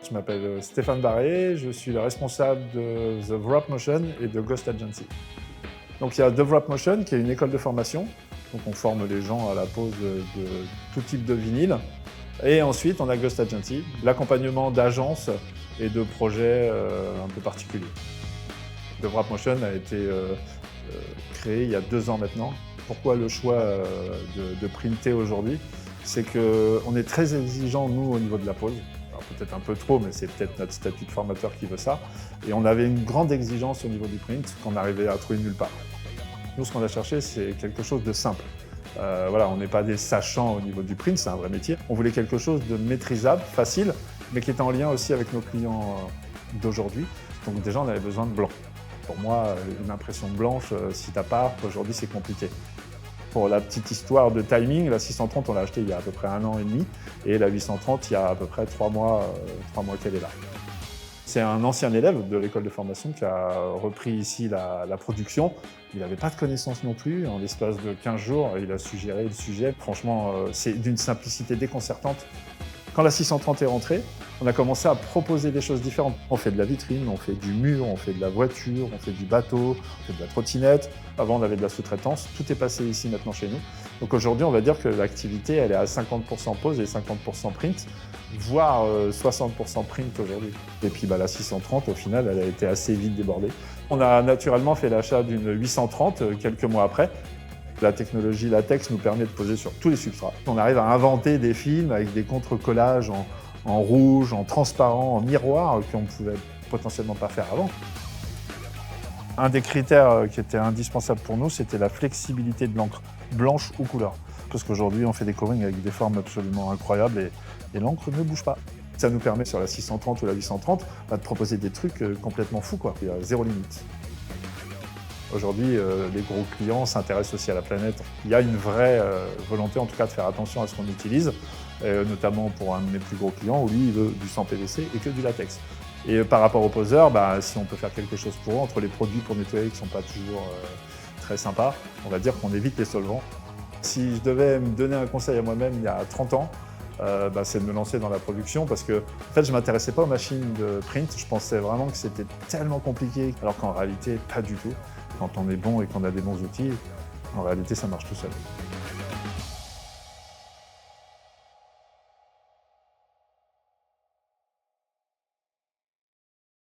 Je m'appelle Stéphane Barré, je suis le responsable de The Wrap Motion et de Ghost Agency. Donc il y a The Wrap Motion qui est une école de formation. Donc on forme les gens à la pose de tout type de vinyle. Et ensuite on a Ghost Agency, l'accompagnement d'agences et de projets un peu particuliers. The Wrap Motion a été créé il y a 2 ans maintenant. Pourquoi le choix de printer aujourd'hui? C'est qu'on est très exigeant, nous, au niveau de la pose. Alors peut-être un peu trop, mais c'est peut-être notre statut de formateur qui veut ça. Et on avait une grande exigence au niveau du print qu'on arrivait à trouver nulle part. Nous, ce qu'on a cherché, c'est quelque chose de simple. Voilà, on n'est pas des sachants au niveau du print, c'est un vrai métier. On voulait quelque chose de maîtrisable, facile, mais qui est en lien aussi avec nos clients d'aujourd'hui. Donc déjà, on avait besoin de blanc. Pour moi, une impression blanche, si t'as pas, aujourd'hui, c'est compliqué. Pour la petite histoire de timing, la 630, on l'a achetée il y a à peu près 1 an et demi, et la 830, il y a à peu près 3 mois qu'elle est là. C'est un ancien élève de l'école de formation qui a repris ici la production. Il n'avait pas de connaissances non plus. En l'espace de 15 jours, il a su gérer le sujet. Franchement, c'est d'une simplicité déconcertante. Quand la 630 est rentrée, on a commencé à proposer des choses différentes. On fait de la vitrine, on fait du mur, on fait de la voiture, on fait du bateau, on fait de la trottinette. Avant, on avait de la sous-traitance. Tout est passé ici maintenant chez nous. Donc aujourd'hui, on va dire que l'activité, elle est à 50% pose et 50% print, voire 60% print aujourd'hui. Et puis la 630, au final, elle a été assez vite débordée. On a naturellement fait l'achat d'une 830 quelques mois après. La technologie latex nous permet de poser sur tous les substrats. On arrive à inventer des films avec des contre-collages en rouge, en transparent, en miroir, qu'on ne pouvait potentiellement pas faire avant. Un des critères qui était indispensable pour nous, c'était la flexibilité de l'encre, blanche ou couleur. Parce qu'aujourd'hui, on fait des coverings avec des formes absolument incroyables et l'encre ne bouge pas. Ça nous permet sur la 630 ou la 830 de proposer des trucs complètement fous, quoi. Il y a zéro limite. Aujourd'hui, les gros clients s'intéressent aussi à la planète. Il y a une vraie volonté, en tout cas, de faire attention à ce qu'on utilise, notamment pour un de mes plus gros clients, où lui, il veut du sans PVC et que du latex. Et par rapport aux poseurs, si on peut faire quelque chose pour eux, entre les produits pour nettoyer qui ne sont pas toujours très sympas, on va dire qu'on évite les solvants. Si je devais me donner un conseil à moi-même il y a 30 ans, c'est de me lancer dans la production parce que en fait, je ne m'intéressais pas aux machines de print. Je pensais vraiment que c'était tellement compliqué, alors qu'en réalité, pas du tout. Quand on est bon et qu'on a des bons outils, en réalité, ça marche tout seul.